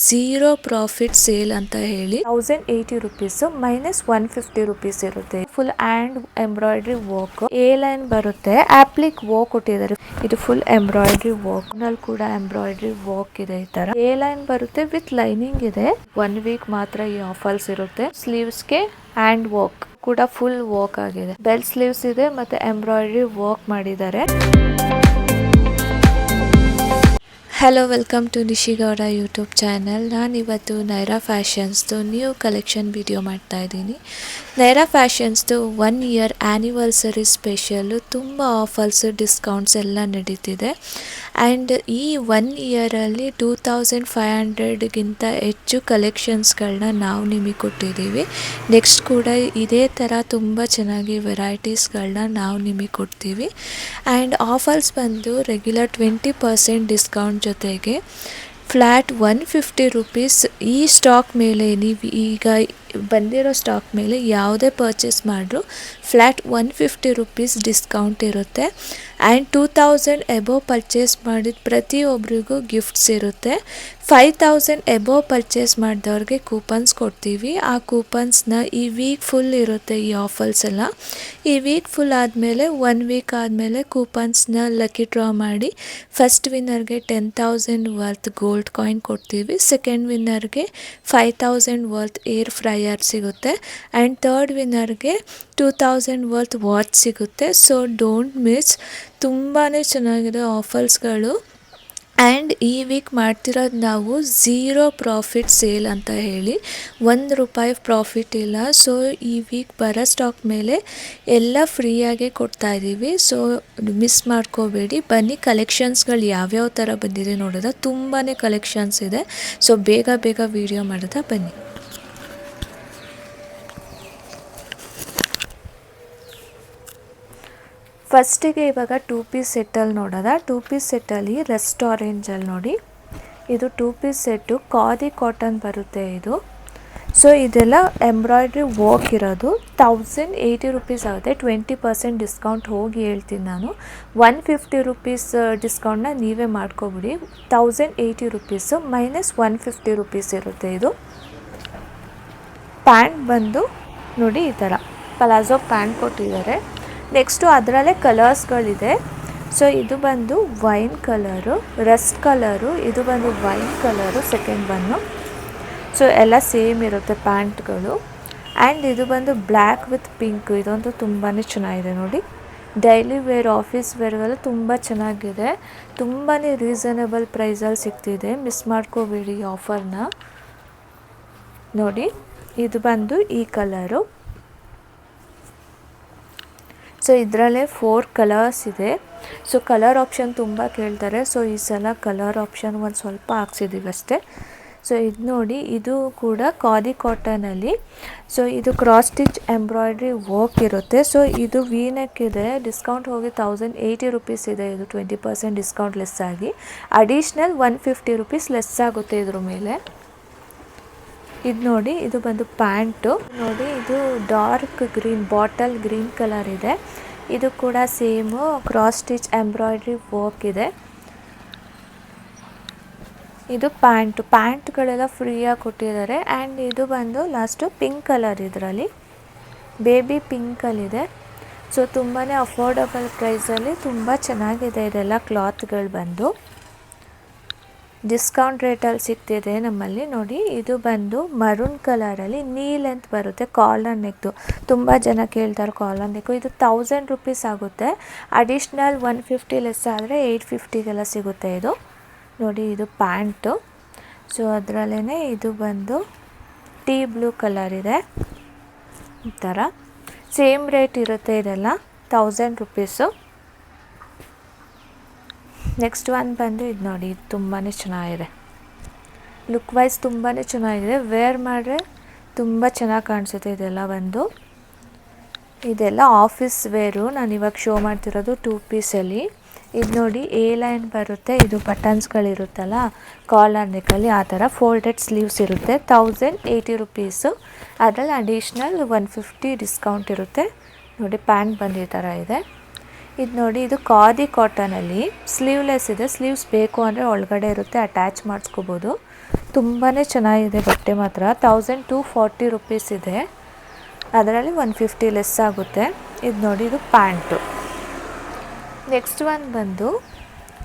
Zero profit sale ಅಂತ ಹೇಳಿ 1080 rupees minus 150 rupees ಇರುತ್ತೆ. Full hand embroidery work, A line ಬರುತ್ತೆ, ಆಪ್ಲಿಕ್ ವರ್ಕ್ ಕೊಟ್ಟಿದ್ದಾರೆ. ಇದು ಫುಲ್ ಎಂಬ್ರಾಯ್ಡ್ರಿ ವರ್ಕ್ ನಲ್ಲಿ ಕೂಡ ಎಂಬ್ರಾಯ್ಡ್ರಿ ವರ್ಕ್ ಇದೆ. ಈ ತರ ಎ ಲೈನ್ ಬರುತ್ತೆ ವಿತ್ ಲೈನಿಂಗ್ ಇದೆ. 1 ವೀಕ್ ಮಾತ್ರ ಈ ಆಫರ್ಸ್ ಇರುತ್ತೆ. ಸ್ಲೀವ್ಸ್ ಗೆ ಹ್ಯಾಂಡ್ ವರ್ಕ್ ಕೂಡ ಫುಲ್ ವರ್ಕ್ ಆಗಿದೆ. ಬೆಲ್ ಸ್ಲೀವ್ಸ್ ಇದೆ ಮತ್ತೆ ಎಂಬ್ರಾಯ್ಡ್ರಿ ವರ್ಕ್ ಮಾಡಿದ್ದಾರೆ. Hello, welcome to Nishigowda YouTube channel. ನಾನು ಇವತ್ತು ನೈರಾ ಫ್ಯಾಷನ್ಸ್ದು ನ್ಯೂ ಕಲೆಕ್ಷನ್ ವಿಡಿಯೋ ಮಾಡ್ತಾ ಇದ್ದೀನಿ. ನೈರಾ ಫ್ಯಾಷನ್ಸ್ದು 1 ಇಯರ್ ಆ್ಯನಿವರ್ಸರಿ ಸ್ಪೆಷಲ್ಲು ತುಂಬ ಆಫರ್ಸ್, ಡಿಸ್ಕೌಂಟ್ಸ್ ಎಲ್ಲ ನಡೀತಿದೆ. ಆ್ಯಂಡ್ ಈ 1 ಇಯರಲ್ಲಿ 2500ಗಿಂತ ಹೆಚ್ಚು ಕಲೆಕ್ಷನ್ಸ್ಗಳನ್ನ ನಾವು ನಿಮಗೆ ಕೊಟ್ಟಿದ್ದೀವಿ. ನೆಕ್ಸ್ಟ್ ಕೂಡ ಇದೇ ಥರ ತುಂಬ ಚೆನ್ನಾಗಿ ವೆರೈಟೀಸ್ಗಳನ್ನ ನಾವು ನಿಮಗೆ ಕೊಡ್ತೀವಿ. ಆ್ಯಂಡ್ ಆಫರ್ಸ್ ಬಂದು ರೆಗ್ಯುಲರ್ 20% ಡಿಸ್ಕೌಂಟ್ ಜೊತೆಗೆ ಫ್ಲ್ಯಾಟ್ 150 ರುಪೀಸ್. ಈ ಸ್ಟಾಕ್ ಮೇಲೆ ನೀವು ಈಗ ಬಂದಿರೋ ಸ್ಟಾಕ್ ಮೇಲೆ ಯಾವುದೇ ಪರ್ಚೇಸ್ ಮಾಡಿದ್ರು ಫ್ಲ್ಯಾಟ್ 150 ರುಪೀಸ್ ಡಿಸ್ಕೌಂಟ್ ಇರುತ್ತೆ. ಆ್ಯಂಡ್ 2000 ಎಬೋವ್ ಪರ್ಚೇಸ್ ಮಾಡಿದ ಪ್ರತಿಯೊಬ್ಬರಿಗೂ ಗಿಫ್ಟ್ಸ್ ಇರುತ್ತೆ. 5000 ಎಬೋವ್ ಪರ್ಚೇಸ್ ಮಾಡಿದವ್ರಿಗೆ ಕೂಪನ್ಸ್ ಕೊಡ್ತೀವಿ. ಆ ಕೂಪನ್ಸ್ನ ಈ ವೀಕ್ ಫುಲ್ ಇರುತ್ತೆ ಈ ಆಫರ್ಸ್ ಎಲ್ಲ. ಈ ವೀಕ್ ಫುಲ್ ಆದಮೇಲೆ 1 ವೀಕ್ ಆದಮೇಲೆ ಕೂಪನ್ಸ್ನ ಲಕ್ಕಿ ಡ್ರಾ ಮಾಡಿ ಫಸ್ಟ್ ವಿನ್ನರ್ಗೆ 10,000 ವರ್ತ್ ಗೋಲ್ಡ್ ಕಾಯಿನ್ ಕೊಡ್ತೀವಿ. ಸೆಕೆಂಡ್ ವಿನ್ನರ್ಗೆ 5,000 ವರ್ತ್ ಏರ್ ಫ್ರೈಯರ್ ಸಿಗುತ್ತೆ. ಆ್ಯಂಡ್ ಥರ್ಡ್ ವಿನ್ನರ್ಗೆ 2,000 ವರ್ತ್ ವಾಚ್ ಸಿಗುತ್ತೆ. So don't miss. ತುಂಬಾ ಚೆನ್ನಾಗಿದೆ ಆಫರ್ಸ್ಗಳು. ಆ್ಯಂಡ್ ಈ ವೀಕ್ ಮಾಡ್ತಿರೋದು ನಾವು ಝೀರೋ ಪ್ರಾಫಿಟ್ ಸೇಲ್ ಅಂತ ಹೇಳಿ, ₹1 ಪ್ರಾಫಿಟ್ ಇಲ್ಲ. ಸೊ ಈ ವೀಕ್ ಬರೋ ಸ್ಟಾಕ್ ಮೇಲೆ ಎಲ್ಲ ಫ್ರೀಯಾಗೆ ಕೊಡ್ತಾ ಇದ್ದೀವಿ. ಸೊ ಮಿಸ್ ಮಾಡ್ಕೋಬೇಡಿ, ಬನ್ನಿ. ಕಲೆಕ್ಷನ್ಸ್ಗಳು ಯಾವ್ಯಾವ ಥರ ಬಂದಿದೆ ನೋಡೋದ, ತುಂಬಾ ಕಲೆಕ್ಷನ್ಸ್ ಇದೆ. ಸೊ ಬೇಗ ಬೇಗ ವಿಡಿಯೋ ಮಾಡೋದ, ಬನ್ನಿ. ಫಸ್ಟಿಗೆ ಇವಾಗ 2 ಪೀಸ್ ಸೆಟ್ಟಲ್ಲಿ ನೋಡೋದ. 2 ಪೀಸ್ ಸೆಟ್ಟಲ್ಲಿ ರೆಸ್ಟೋರೆಂಟಲ್ಲಿ ನೋಡಿ, ಇದು 2 ಪೀಸ್ ಸೆಟ್ಟು ಖಾದಿ ಕಾಟನ್ ಬರುತ್ತೆ ಇದು. ಸೊ ಇದೆಲ್ಲ ಎಂಬ್ರಾಯ್ಡ್ರಿ ವರ್ಕ್ ಇರೋದು. 1080 ರುಪೀಸ್ ಆಗುತ್ತೆ. 20% ಡಿಸ್ಕೌಂಟ್ ಹೋಗಿ ಹೇಳ್ತೀನಿ ನಾನು. 150 ರುಪೀಸ್ ಡಿಸ್ಕೌಂಟ್ನ ನೀವೇ ಮಾಡ್ಕೊಬಿಡಿ. 1080 ರುಪೀಸು ಮೈನಸ್ 150 ರುಪೀಸ್ ಇರುತ್ತೆ ಇದು. ಪ್ಯಾಂಟ್ ಬಂದು ನೋಡಿ ಈ ಥರ ಪಲಾಜೋ ಪ್ಯಾಂಟ್ ಕೊಟ್ಟಿದ್ದಾರೆ. ನೆಕ್ಸ್ಟು ಅದರಲ್ಲೇ ಕಲರ್ಸ್ಗಳಿದೆ. ಸೊ ಇದು ಬಂದು ವೈನ್ ಕಲರು, ರಸ್ಟ್ ಕಲರು, ಇದು ಬಂದು wine colour second one. So ಎಲ್ಲ ಸೇಮ್ ಇರುತ್ತೆ ಪ್ಯಾಂಟ್ಗಳು. ಆ್ಯಂಡ್ ಇದು ಬಂದು ಬ್ಲ್ಯಾಕ್ ವಿತ್ ಪಿಂಕ್. ಇದಂತೂ ತುಂಬಾ ಚೆನ್ನಾಗಿದೆ ನೋಡಿ. ಡೈಲಿ ವೇರ್, ಆಫೀಸ್ ವೇರ್ಗೆಲ್ಲ ತುಂಬ ಚೆನ್ನಾಗಿದೆ. ತುಂಬಾ ರೀಸನಬಲ್ ಪ್ರೈಸಲ್ಲಿ ಸಿಗ್ತಿದೆ. ಮಿಸ್ ಮಾಡ್ಕೋಬೇಡಿ ಈ ಆಫರ್ನ ನೋಡಿ. ಇದು ಬಂದು ಈ ಕಲರು. ಸೊ ಇದರಲ್ಲೇ 4 ಕಲರ್ಸ್ ಇದೆ. ಸೊ ಕಲರ್ ಆಪ್ಷನ್ ತುಂಬ ಕೇಳ್ತಾರೆ. ಸೊ ಈ ಸಲ ಕಲರ್ ಆಪ್ಷನ್ ಒಂದು ಸ್ವಲ್ಪ ಹಾಕ್ಸಿದ್ದೀವಿ ಅಷ್ಟೇ. ಸೊ ಇದು ನೋಡಿ, ಇದು ಕೂಡ ಖಾದಿ ಕಾಟನಲ್ಲಿ. ಸೊ ಇದು ಕ್ರಾಸ್ ಸ್ಟಿಚ್ ಎಂಬ್ರಾಯ್ಡ್ರಿ ವರ್ಕ್ ಇರುತ್ತೆ. ಸೊ ಇದು ವೀನೆಕ್ ಇದೆ. ಡಿಸ್ಕೌಂಟ್ ಹೋಗಿ 1080 ರುಪೀಸ್ ಇದೆ. ಇದು 20% ಡಿಸ್ಕೌಂಟ್ ಲೆಸ್ ಆಗಿ ಅಡಿಷ್ನಲ್ 150 ರುಪೀಸ್ ಲೆಸ್ ಆಗುತ್ತೆ ಇದ್ರ ಮೇಲೆ. ಇದು ನೋಡಿ, ಇದು ಬಂದು ಪ್ಯಾಂಟು ನೋಡಿ. ಇದು dark green, bottle green colour ಇದೆ. ಇದು ಕೂಡ same cross stitch embroidery work ಇದೆ. ಇದು ಪ್ಯಾಂಟ್ಗಳೆಲ್ಲ ಫ್ರೀಯಾಗಿ ಕೊಟ್ಟಿದ್ದಾರೆ. ಆ್ಯಂಡ್ ಇದು ಬಂದು ಲಾಸ್ಟು ಪಿಂಕ್ ಕಲರ್, ಇದರಲ್ಲಿ ಬೇಬಿ ಪಿಂಕಲ್ಲಿದೆ. ಸೊ ತುಂಬಾ ಅಫೋರ್ಡಬಲ್ ಪ್ರೈಸಲ್ಲಿ ತುಂಬ ಚೆನ್ನಾಗಿದೆ. ಇದೆಲ್ಲ ಕ್ಲಾತ್ಗಳು ಬಂದು ಡಿಸ್ಕೌಂಟ್ ರೇಟಲ್ಲಿ ಸಿಗ್ತಿದೆ ನಮ್ಮಲ್ಲಿ ನೋಡಿ. ಇದು ಬಂದು ಮರೂನ್ ಕಲರಲ್ಲಿ ನೀ ಲೆಂತ್ ಬರುತ್ತೆ, ಕಾಲರ್ ನೆಕ್ದು. ತುಂಬ ಜನ ಕೇಳ್ತಾರೆ ಕಾಲರ್ ನೆಕ್ಕು. ಇದು 1000 ರುಪೀಸ್ ಆಗುತ್ತೆ. ಅಡಿಷ್ನಲ್ 150 ಲೆಸ್ ಆದರೆ 850ಗೆಲ್ಲ ಸಿಗುತ್ತೆ ಇದು ನೋಡಿ. ಇದು ಪ್ಯಾಂಟು. ಸೊ ಅದರಲ್ಲೇ ಇದು ಬಂದು ಟೀ ಬ್ಲೂ ಕಲರ್ ಇದೆ. ಈ ಥರ ಸೇಮ್ ರೇಟ್ ಇರುತ್ತೆ. ಇದೆಲ್ಲ 1000 ರುಪೀಸು. ನೆಕ್ಸ್ಟ್ ಒನ್ ಬಂದು ಇದು ನೋಡಿ, ಇದು ತುಂಬಾ ಚೆನ್ನಾಗಿದೆ. ಲುಕ್ ವೈಸ್ ತುಂಬಾ ಚೆನ್ನಾಗಿದೆ. ವೇರ್ ಮಾಡಿದ್ರೆ ತುಂಬ ಚೆನ್ನಾಗಿ ಕಾಣಿಸುತ್ತೆ. ಇದೆಲ್ಲ ಆಫೀಸ್ ವೇರು. ನಾನು ಇವಾಗ ಶೋ ಮಾಡ್ತಿರೋದು 2 ಪೀಸಲ್ಲಿ. ಇದು ನೋಡಿ, ಎ ಲೈನ್ ಬರುತ್ತೆ. ಇದು ಬಟನ್ಸ್ಗಳಿರುತ್ತಲ್ಲ ಕಾಲರ್ ನೆಕ್ಕಲ್ಲಿ, ಆ ಥರ ಫೋಲ್ಡೆಡ್ ಸ್ಲೀವ್ಸ್ ಇರುತ್ತೆ. 1080 ರುಪೀಸು. ಅದರಲ್ಲಿ ಅಡಿಷ್ನಲ್ 150 ಡಿಸ್ಕೌಂಟ್ ಇರುತ್ತೆ ನೋಡಿ. ಪ್ಯಾಂಟ್ ಬಂದು ಈ ಥರ ಇದೆ. ಇದು ನೋಡಿ, ಇದು ಖಾದಿ ಕಾಟನಲ್ಲಿ ಸ್ಲೀವ್ಲೆಸ್ ಇದೆ. ಸ್ಲೀವ್ಸ್ ಬೇಕು ಅಂದರೆ ಒಳಗಡೆ ಇರುತ್ತೆ, ಅಟ್ಯಾಚ್ ಮಾಡಿಸ್ಕೋಬೋದು. ತುಂಬಾ ಚೆನ್ನಾಗಿದೆ ಬಟ್ಟೆ ಮಾತ್ರ. 1240 ರುಪೀಸ್ ಇದೆ, ಅದರಲ್ಲಿ 150 ಲೆಸ್ ಆಗುತ್ತೆ. ಇದು ನೋಡಿ, ಇದು ಪ್ಯಾಂಟು. ನೆಕ್ಸ್ಟ್ ಒನ್ ಬಂದು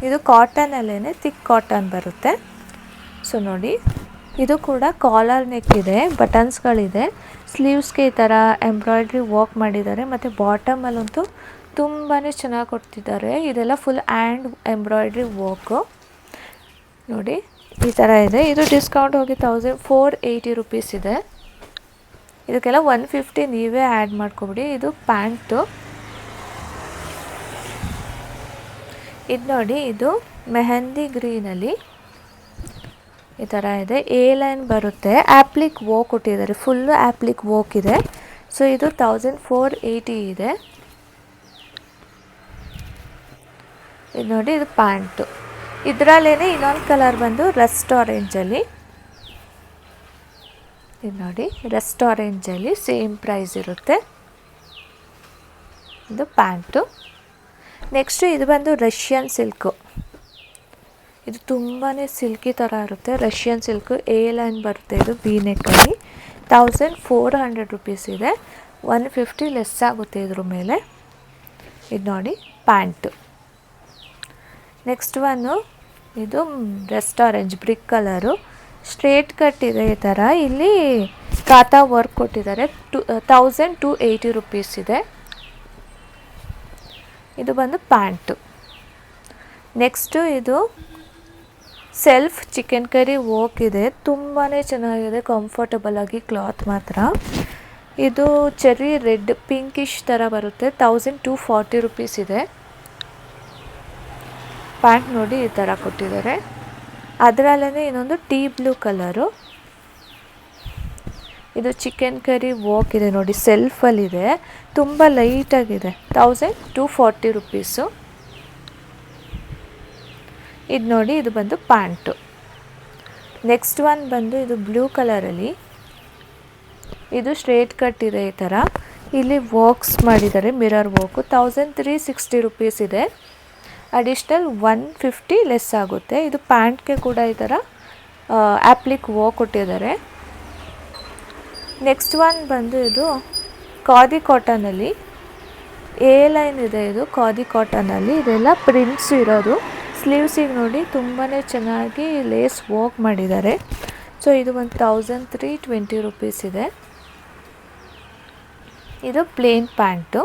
ಇದು ಕಾಟನಲ್ಲೇ ಥಿಕ್ ಕಾಟನ್ ಬರುತ್ತೆ. ಸೊ ನೋಡಿ, ಇದು ಕೂಡ ಕಾಲರ್ ನೆಕ್ ಇದೆ, ಬಟನ್ಸ್ಗಳಿದೆ, ಸ್ಲೀವ್ಸ್ಗೆ ಈ ಥರ ಎಂಬ್ರಾಯ್ಡ್ರಿ ವರ್ಕ್ ಮಾಡಿದ್ದಾರೆ. ಮತ್ತು ಬಾಟಮಲ್ಲಂತೂ ತುಂಬಾ ಚೆನ್ನಾಗಿ ಕೊಡ್ತಿದ್ದಾರೆ. ಇದೆಲ್ಲ ಫುಲ್ ಹ್ಯಾಂಡ್ ಎಂಬ್ರಾಯ್ಡ್ರಿ ವರ್ಕು ನೋಡಿ, ಈ ಥರ ಇದೆ. ಇದು ಡಿಸ್ಕೌಂಟ್ ಹೋಗಿ 1480 ರುಪೀಸ್ ಇದೆ. ಇದಕ್ಕೆಲ್ಲ 150 ನೀವೇ ಆ್ಯಡ್ ಮಾಡ್ಕೊಬಿಡಿ. ಇದು ಪ್ಯಾಂಟು. ಇದು ನೋಡಿ, ಇದು ಮೆಹಂದಿ ಗ್ರೀನಲ್ಲಿ ಈ ಥರ ಇದೆ. ಎ ಲೈನ್ ಬರುತ್ತೆ, ಆ್ಯಪ್ಲಿಕ್ ವೋಕ್ ಕೊಟ್ಟಿದ್ದಾರೆ, ಫುಲ್ಲು ಆ್ಯಪ್ಲಿಕ್ ವೋಕ್ ಇದೆ. ಸೊ ಇದು 1480 ಇದೆ. ಇದು ನೋಡಿ, ಇದು ಪ್ಯಾಂಟು. ಇದರಲ್ಲೇ ಇನ್ನೊಂದು ಕಲರ್ ಬಂದು ರಸ್ಟ್ ಆರೆಂಜಲ್ಲಿ. ಇದು ನೋಡಿ, ರಸ್ಟ್ ಆರೆಂಜಲ್ಲಿ ಸೇಮ್ ಪ್ರೈಸ್ ಇರುತ್ತೆ. ಇದು ಪ್ಯಾಂಟು. ನೆಕ್ಸ್ಟು ಇದು ಬಂದು ರಷ್ಯನ್ ಸಿಲ್ಕು. ಇದು ತುಂಬಾ ಸಿಲ್ಕಿ ಥರ ಇರುತ್ತೆ, ರಷ್ಯನ್ ಸಿಲ್ಕು. ಎ ಲೈನ್ ಬರುತ್ತೆ, ಇದು ವಿ ನೆಕ್ಕಲ್ಲಿ. 1400 ರುಪೀಸ್ ಇದೆ, 150 ಲೆಸ್ ಆಗುತ್ತೆ ಇದ್ರ ಮೇಲೆ. ಇದು ನೋಡಿ, ಪ್ಯಾಂಟು. ನೆಕ್ಸ್ಟ್ ಒನ್ನು ಇದು rust orange brick colour, straight cut ಇದೆ ಈ ಥರ. ಇಲ್ಲಿ ಕಾತಾ ವರ್ಕ್ ಕೊಟ್ಟಿದ್ದಾರೆ. 1280 ರುಪೀಸ್ ಇದೆ. ಇದು ಬಂದು ಪ್ಯಾಂಟು. ನೆಕ್ಸ್ಟು ಇದು ಸೆಲ್ಫ್ ಚಿಕನ್ ಕರಿ ವರ್ಕ್ ಇದೆ, ತುಂಬಾ ಚೆನ್ನಾಗಿದೆ, ಕಂಫರ್ಟಬಲ್ ಆಗಿ ಕ್ಲಾತ್ ಮಾತ್ರ. ಇದು ಚೆರ್ರಿ ರೆಡ್ ಪಿಂಕಿಶ್ ಥರ ಬರುತ್ತೆ, 1240 ರುಪೀಸ್ ಇದೆ. ಪ್ಯಾಂಟ್ ನೋಡಿ, ಈ ಥರ ಕೊಟ್ಟಿದ್ದಾರೆ. ಅದರಲ್ಲೇ ಇನ್ನೊಂದು ಟೀ ಬ್ಲೂ ಕಲರು. ಇದು ಚಿಕನ್ ಕರಿ ವರ್ಕ್ ಇದೆ ನೋಡಿ, ಸೆಲ್ಫಲ್ಲಿದೆ, ತುಂಬ ಲೈಟಾಗಿದೆ, 1240 ರುಪೀಸು. ಇದು ನೋಡಿ, ಇದು ಬಂದು ಪ್ಯಾಂಟು. ನೆಕ್ಸ್ಟ್ ಒನ್ ಬಂದು ಇದು ಬ್ಲೂ ಕಲರಲ್ಲಿ. ಇದು ಸ್ಟ್ರೇಟ್ ಕಟ್ ಇದೆ ಈ ಥರ. ಇಲ್ಲಿ ವರ್ಕ್ಸ್ ಮಾಡಿದ್ದಾರೆ, ಮಿರರ್ ವರ್ಕು. 1360 ರುಪೀಸ್ ಇದೆ. ಅಡಿಷ್ನಲ್ 150 ಲೆಸ್ ಆಗುತ್ತೆ. ಇದು ಪ್ಯಾಂಟ್ಗೆ ಕೂಡ ಈ ಥರ ಆ್ಯಪ್ಲಿಕ್ ವರ್ಕ್ ಕೊಟ್ಟಿದ್ದಾರೆ. ನೆಕ್ಸ್ಟ್ ಒನ್ ಬಂದು ಇದು ಖಾದಿ ಕಾಟನಲ್ಲಿ. ಎ ಲೈನ್ ಇದೆ, ಇದು ಖಾದಿ ಕಾಟನಲ್ಲಿ. ಇದೆಲ್ಲ ಪ್ರಿಂಟ್ಸ್ ಇರೋದು. ಸ್ಲೀವ್ಸಿಗೆ ನೋಡಿ, ತುಂಬಾ ಚೆನ್ನಾಗಿ ಲೇಸ್ ವರ್ಕ್ ಮಾಡಿದ್ದಾರೆ. ಸೊ ಇದು ಒಂದು 1320 ರುಪೀಸ್ ಇದೆ. ಇದು ಪ್ಲೇನ್ ಪ್ಯಾಂಟು.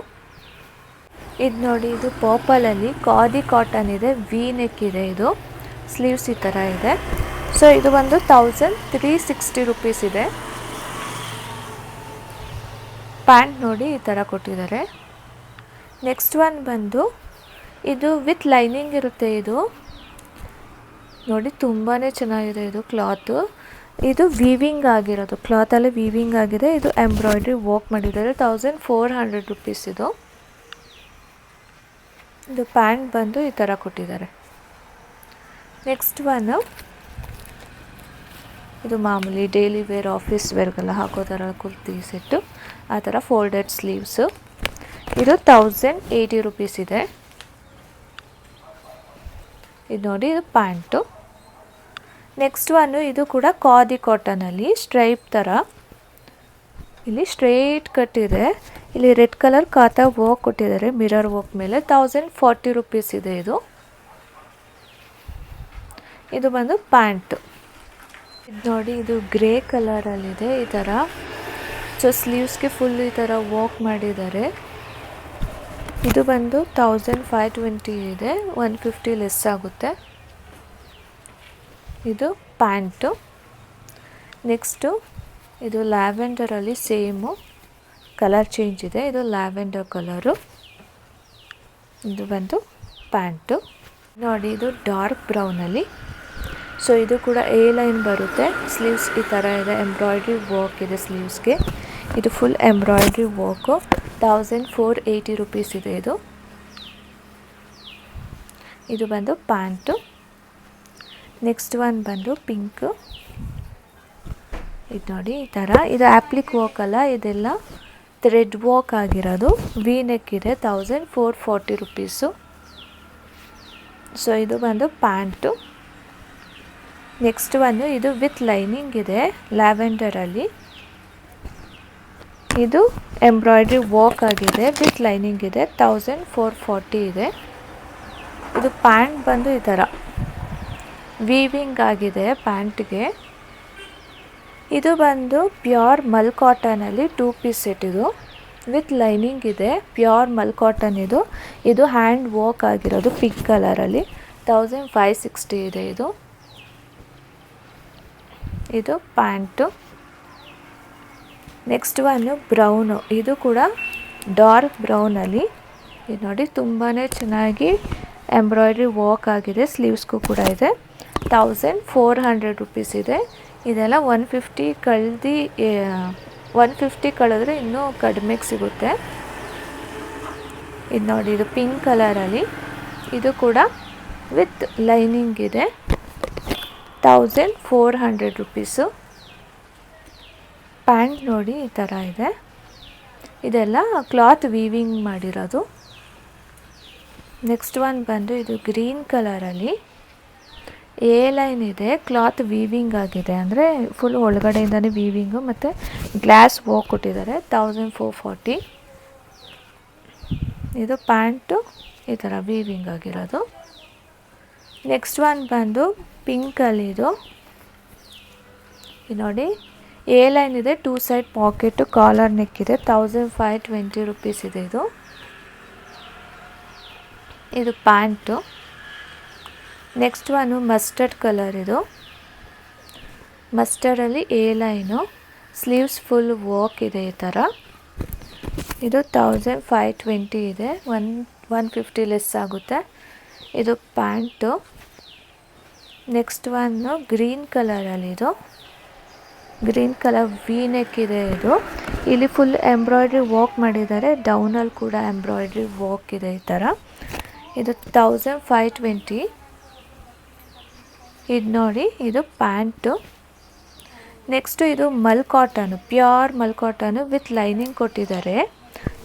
ಇದು ನೋಡಿ, ಇದು ಪರ್ಪಲಲ್ಲಿ ಖಾದಿ ಕಾಟನ್ ಇದೆ, ವಿ ನೆಕ್ ಇದೆ. ಇದು ಸ್ಲೀವ್ಸ್ ಈ ಥರ ಇದೆ. ಸೊ ಇದು ಒಂದು 1360 ರುಪೀಸ್ ಇದೆ. ಪ್ಯಾಂಟ್ ನೋಡಿ, ಈ ಥರ ಕೊಟ್ಟಿದ್ದಾರೆ. ನೆಕ್ಸ್ಟ್ ಒನ್ ಬಂದು ಇದು ವಿತ್ ಲೈನಿಂಗ್ ಇರುತ್ತೆ. ಇದು ನೋಡಿ, ತುಂಬಾ ಚೆನ್ನಾಗಿದೆ ಇದು ಕ್ಲಾತು. ಇದು ವೀವಿಂಗ್ ಆಗಿರೋದು, ಕ್ಲಾತಲ್ಲಿ ವೀವಿಂಗ್ ಆಗಿದೆ. ಇದು ಎಂಬ್ರಾಯ್ಡ್ರಿ ವರ್ಕ್ ಮಾಡಿದ್ದಾರೆ, 1400 ರುಪೀಸ್ ಇದು. ಇದು ಪ್ಯಾಂಟ್ ಬಂದು ಈ ಥರ ಕೊಟ್ಟಿದ್ದಾರೆ. ನೆಕ್ಸ್ಟ್ ಒನ್ನು ಇದು ಮಾಮೂಲಿ ಡೈಲಿ ವೇರ್, ಆಫೀಸ್ ವೇರ್ಗೆಲ್ಲ ಹಾಕೋ ಥರ ಕುರ್ತಿ ಸೆಟ್ಟು, ಆ ಥರ ಫೋಲ್ಡೆಡ್ ಸ್ಲೀವ್ಸು. ಇದು 1080 ರುಪೀಸ್ ಇದೆ. ಇದು ನೋಡಿ, ಇದು ಪ್ಯಾಂಟು. ನೆಕ್ಸ್ಟ್ ಒನ್ನು ಇದು ಕೂಡ ಖಾದಿ ಕಾಟನಲ್ಲಿ ಸ್ಟ್ರೈಪ್ ಥರ. ಇಲ್ಲಿ ಸ್ಟ್ರೇಟ್ ಕಟ್ ಇದೆ. ಇಲ್ಲಿ ರೆಡ್ ಕಲರ್ ಕಾತಾ ವರ್ಕ್ ಕೊಟ್ಟಿದ್ದಾರೆ, ಮಿರರ್ ವರ್ಕ್ ಮೇಲೆ. 1040 ರುಪೀಸ್ ಇದೆ ಇದು. ಇದು ಬಂದು ಪ್ಯಾಂಟು. ಇದು ನೋಡಿ, ಇದು ಗ್ರೇ ಕಲರಲ್ಲಿದೆ ಈ ಥರ. ಸೊ ಸ್ಲೀವ್ಸ್ಗೆ ಫುಲ್ ಈ ಥರ ವರ್ಕ್ ಮಾಡಿದ್ದಾರೆ. ಇದು ಬಂದು 1520 ಇದೆ, 150 ಲೆಸ್ ಆಗುತ್ತೆ. ಇದು ಪ್ಯಾಂಟು. ನೆಕ್ಸ್ಟು ಇದು ಲ್ಯಾವೆಂಡರಲ್ಲಿ ಸೇಮು ಕಲರ್ ಚೇಂಜ್ ಇದೆ. ಇದು ಲ್ಯಾವೆಂಡರ್ ಕಲರು. ಇದು ಬಂದು ಪ್ಯಾಂಟು. ನೋಡಿ, ಇದು ಡಾರ್ಕ್ ಬ್ರೌನಲ್ಲಿ. ಸೊ ಇದು ಕೂಡ ಎ ಲೈನ್ ಬರುತ್ತೆ. ಸ್ಲೀವ್ಸ್ ಈ ಥರ ಇದೆ, ಎಂಬ್ರಾಯ್ಡ್ರಿ ವರ್ಕ್ ಇದೆ ಸ್ಲೀವ್ಸ್ಗೆ. ಇದು ಫುಲ್ ಎಂಬ್ರಾಯ್ಡ್ರಿ ವರ್ಕು. 1480 ರುಪೀಸ್ ಇದೆ ಇದು. ಇದು ಬಂದು ಪ್ಯಾಂಟು. ನೆಕ್ಸ್ಟ್ ಒನ್ ಬಂದು ಪಿಂಕು. ಇದು ನೋಡಿ, ಈ ಥರ. ಇದು ಆ್ಯಪ್ಲಿಕ್ ವರ್ಕ್ ಅಲ್ಲ, ಇದೆಲ್ಲ ಥ್ರೆಡ್ ವರ್ಕ್ ಆಗಿರೋದು. ವಿ ನೆಕ್ ಇದೆ, 1440 ರುಪೀಸು. ಸೊ ಇದು ಬಂದು ಪ್ಯಾಂಟು. ನೆಕ್ಸ್ಟ್ ಒಂದು ಇದು ವಿತ್ ಲೈನಿಂಗ್ ಇದೆ ಲ್ಯಾವೆಂಡರಲ್ಲಿ. ಇದು ಎಂಬ್ರಾಯ್ಡ್ರಿ ವರ್ಕ್ ಆಗಿದೆ ವಿತ್ ಲೈನಿಂಗ್ ಇದೆ. 1440 ಇದೆ. ಇದು ಪ್ಯಾಂಟ್ ಬಂದು ಈ ಥರ ವೀವಿಂಗ್ ಆಗಿದೆ ಪ್ಯಾಂಟ್ಗೆ. ಇದು ಬಂದು ಪ್ಯೂರ್ ಮಲ್ ಕಾಟನಲ್ಲಿ 2 ಪೀಸ್ ಸೆಟ್. ಇದು ವಿತ್ ಲೈನಿಂಗ್ ಇದೆ, ಪ್ಯೂರ್ ಮಲ್ ಕಾಟನ್ ಇದು. ಇದು ಹ್ಯಾಂಡ್ ವರ್ಕ್ ಆಗಿರೋದು ಪಿಂಕ್ ಕಲರಲ್ಲಿ. 1560 ಇದೆ ಇದು. ಇದು ಪ್ಯಾಂಟು. ನೆಕ್ಸ್ಟ್ ಒಂದು ಬ್ರೌನು, ಇದು ಕೂಡ ಡಾರ್ಕ್ ಬ್ರೌನಲ್ಲಿ. ಇದು ನೋಡಿ ತುಂಬಾ ಚೆನ್ನಾಗಿ ಎಂಬ್ರಾಯ್ಡ್ರಿ ವರ್ಕ್ ಆಗಿದೆ. ಸ್ಲೀವ್ಸ್ಗೂ ಕೂಡ ಇದೆ. 1400 ರುಪೀಸ್ ಇದೆ. ಇದೆಲ್ಲ 150 ಕಳೆದ್ರೆ ಇನ್ನೂ ಕಡಿಮೆಗೆ ಸಿಗುತ್ತೆ. ಇದು ನೋಡಿ, ಇದು ಪಿಂಕ್ ಕಲರಲ್ಲಿ. ಇದು ಕೂಡ ವಿತ್ ಲೈನಿಂಗ್ ಇದೆ. 1400 ರುಪೀಸು. ಪ್ಯಾಂಟ್ ನೋಡಿ ಈ ಥರ ಇದೆ. ಇದೆಲ್ಲ ಕ್ಲಾತ್ ವೀವಿಂಗ್ ಮಾಡಿರೋದು. ನೆಕ್ಸ್ಟ್ ಒನ್ ಬಂದು ಇದು ಗ್ರೀನ್ ಕಲರಲ್ಲಿ ಎ ಲೈನ್ ಇದೆ, ಕ್ಲಾತ್ ವೀವಿಂಗ್ ಆಗಿದೆ. ಅಂದರೆ ಫುಲ್ ಒಳಗಡೆಯಿಂದನೇ ವೀವಿಂಗು ಮತ್ತು ಗ್ಲಾಸ್ ವರ್ಕ್ ಕೊಟ್ಟಿದ್ದಾರೆ. 1440. ಇದು ಪ್ಯಾಂಟು ಈ ಥರ ವೀವಿಂಗ್ ಆಗಿರೋದು. ನೆಕ್ಸ್ಟ್ ಒನ್ ಬಂದು ಪಿಂಕಲ್ಲಿ ಇದು ನೋಡಿ ಎ ಲೈನ್ ಇದೆ, 2 ಸೈಡ್ ಪಾಕೆಟು, ಕಾಲರ್ ನೆಕ್ ಇದೆ. 1520 ರುಪೀಸ್ ಇದೆ ಇದು. ಇದು pant. Next one mustard colour. ಇದು ಮಸ್ಟರ್ಡಲ್ಲಿ A line, sleeves full work ಇದೆ ಈ ಥರ. ಇದು 1520 ಇದೆ. 150 ಲೆಸ್ ಆಗುತ್ತೆ. ಇದು ಪ್ಯಾಂಟು. ನೆಕ್ಸ್ಟ್ ಒನ್ನು ಗ್ರೀನ್ ಕಲರಲ್ಲಿ. ಇದು ಗ್ರೀನ್ ಕಲರ್ ವಿ ನೆಕ್ ಇದೆ. ಇದು ಇಲ್ಲಿ ಫುಲ್ ಎಂಬ್ರಾಯ್ಡ್ರಿ ವರ್ಕ್ ಮಾಡಿದ್ದಾರೆ. ಡೌನಲ್ಲಿ ಕೂಡ ಎಂಬ್ರಾಯ್ಡ್ರಿ ವರ್ಕ್ ಇದೆ ಈ ಥರ. ಇದು 1520. ಇದು ನೋಡಿ, ಇದು ಪ್ಯಾಂಟು. ನೆಕ್ಸ್ಟು ಇದು mul cotton, pure mul cotton with lining ಕೊಟ್ಟಿದ್ದಾರೆ.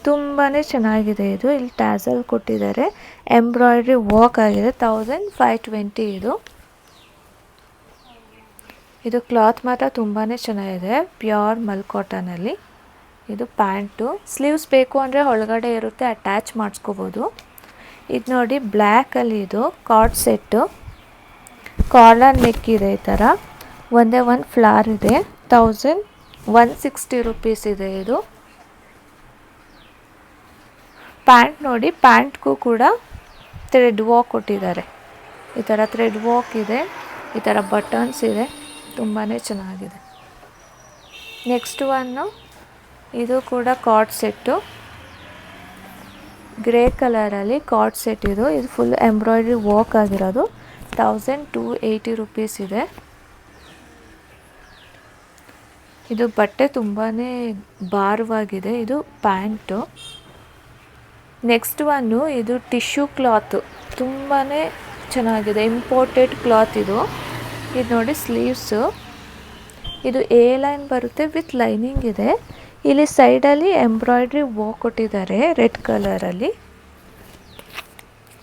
ತುಂಬಾ ಚೆನ್ನಾಗಿದೆ ಇದು. ಇಲ್ಲಿ ಟ್ಯಾಸಲ್ ಕೊಟ್ಟಿದ್ದಾರೆ, ಎಂಬ್ರಾಯ್ಡ್ರಿ ವರ್ಕ್ ಆಗಿದೆ. 1520 ಇದು. ಇದು ಕ್ಲಾತ್ ಮಾತ್ರ ತುಂಬಾ ಚೆನ್ನಾಗಿದೆ, ಪ್ಯೂರ್ ಮಲ್ ಕಾಟನಲ್ಲಿ. ಇದು ಪ್ಯಾಂಟು. ಸ್ಲೀವ್ಸ್ ಬೇಕು ಅಂದರೆ ಒಳಗಡೆ ಇರುತ್ತೆ, ಅಟ್ಯಾಚ್ ಮಾಡಿಸ್ಕೋಬೋದು. ಇದು ನೋಡಿ ಬ್ಲ್ಯಾಕಲ್ಲಿ ಇದು ಕಾರ್ಡ್ ಸೆಟ್ಟು, ಕಾಲರ್ ನೆಕ್ ಇದೆ ಈ ಥರ. ಒಂದೇ ಒಂದು ಫ್ಲವರ್ ಇದೆ. 1160 ರುಪೀಸ್ ಇದೆ ಇದು. ಪ್ಯಾಂಟ್ ನೋಡಿ, ಪ್ಯಾಂಟ್ಗೂ ಕೂಡ ಥ್ರೆಡ್ ವರ್ಕ್ ಕೊಟ್ಟಿದ್ದಾರೆ. ಈ ಥರ ಥ್ರೆಡ್ ವರ್ಕ್ ಇದೆ, ಈ ಥರ ಬಟನ್ಸ್ ಇದೆ. ತುಂಬಾ ಚೆನ್ನಾಗಿದೆ. ನೆಕ್ಸ್ಟ್ ಒನ್ನು ಇದು ಕೂಡ ಕಾರ್ಡ್ ಸೆಟ್ಟು, ಗ್ರೇ ಕಲರಲ್ಲಿ ಕಾರ್ಡ್ ಸೆಟ್ ಇದು. ಇದು ಫುಲ್ ಎಂಬ್ರಾಯ್ಡ್ರಿ ವರ್ಕ್ ಆಗಿರೋದು. 1280 ರುಪೀಸ್ ಇದೆ. ಇದು ಬಟ್ಟೆ ತುಂಬಾ ಭಾರವಾಗಿದೆ. ಇದು ಪ್ಯಾಂಟು. ನೆಕ್ಸ್ಟ್ ಒನ್ನು ಇದು ಟಿಶ್ಯೂ ಕ್ಲಾತು, ತುಂಬಾ ಚೆನ್ನಾಗಿದೆ, ಇಂಪೋರ್ಟೆಡ್ ಕ್ಲಾತ್ ಇದು. ಇದು ನೋಡಿ ಸ್ಲೀವ್ಸು. ಇದು ಎ ಲೈನ್ ಬರುತ್ತೆ ವಿತ್ ಲೈನಿಂಗ್ ಇದೆ. ಇಲ್ಲಿ ಸೈಡಲ್ಲಿ ಎಂಬ್ರಾಯ್ಡ್ರಿ ವರ್ಕ್ ಕೊಟ್ಟಿದ್ದಾರೆ ರೆಡ್ ಕಲರಲ್ಲಿ.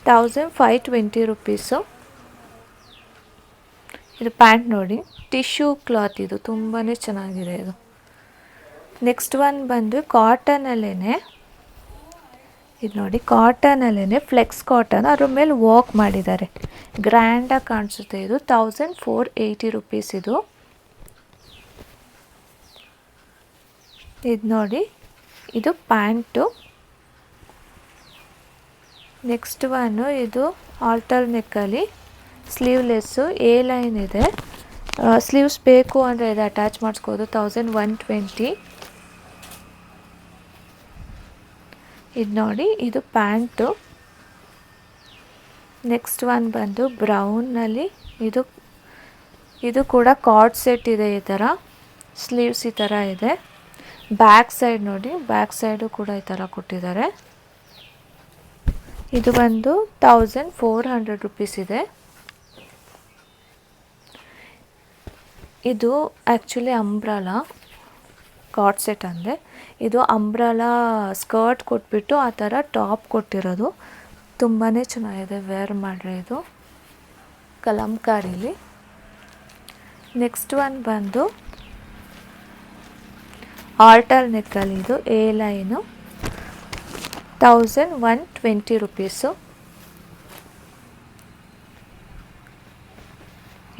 1520 ರುಪೀಸು. ಇದು ಪ್ಯಾಂಟ್ ನೋಡಿ, ಟಿಶ್ಯೂ ಕ್ಲಾತ್ ಇದು, ತುಂಬಾ ಚೆನ್ನಾಗಿದೆ ಇದು. ನೆಕ್ಸ್ಟ್ ಒನ್ ಬಂದು ಕಾಟನಲ್ಲೇ. ಇದು ನೋಡಿ ಕಾಟನಲ್ಲೇ ಫ್ಲೆಕ್ಸ್ ಕಾಟನ್, ಅದ್ರ ಮೇಲೆ ವರ್ಕ್ ಮಾಡಿದ್ದಾರೆ. ಗ್ರ್ಯಾಂಡಾಗಿ ಕಾಣಿಸುತ್ತೆ ಇದು. 1480 ರುಪೀಸ್ ಇದು. ಇದು ನೋಡಿ, ಇದು ಪ್ಯಾಂಟು. ನೆಕ್ಸ್ಟ್ ಒನ್ನು ಇದು ಆಲ್ಟರ್ ನೆಕ್ಕಲ್ಲಿ ಸ್ಲೀವ್ಲೆಸ್ಸು, ಎ ಲೈನ್ ಇದೆ. ಸ್ಲೀವ್ಸ್ ಬೇಕು ಅಂದರೆ ಇದು ಅಟ್ಯಾಚ್ ಮಾಡಿಸ್ಕೋದು. 1120. ಇದು ನೋಡಿ, ಇದು ಪ್ಯಾಂಟು. ನೆಕ್ಸ್ಟ್ ಒನ್ ಬಂದು ಬ್ರೌನಲ್ಲಿ. ಇದು ಕೂಡ ಕಾರ್ಡ್ ಸೆಟ್ ಇದೆ ಈ ಥರ. ಸ್ಲೀವ್ಸ್ ಈ ಥರ ಇದೆ. ಬ್ಯಾಕ್ ಸೈಡ್ ನೋಡಿ, ಬ್ಯಾಕ್ ಸೈಡು ಕೂಡ ಈ ಥರ ಕೊಟ್ಟಿದ್ದಾರೆ. ಇದು ಬಂದು 1400 ರುಪೀಸ್ ಇದೆ. ಇದು ಆ್ಯಕ್ಚುಲಿ ಅಂಬ್ರಲಾ ಕಾರ್ಡ್ ಸೆಟ್ ಅಂದರೆ. ಇದು ಅಂಬ್ರಲಾ ಸ್ಕರ್ಟ್ ಕೊಟ್ಬಿಟ್ಟು ಆ ಥರ ಟಾಪ್ ಕೊಟ್ಟಿರೋದು. ತುಂಬಾ ಚೆನ್ನಾಗಿದೆ ವೇರ್ ಮಾಡ್ರೆ. ಇದು ಕಲಂಕಾರಿಲಿ. ನೆಕ್ಸ್ಟ್ ಒನ್ ಬಂದು ಆಲ್ಟರ್ ನೆಕ್ಕಲ್ಲಿ ಇದು ಎ ಲೈನು 1120 ರುಪೀಸು.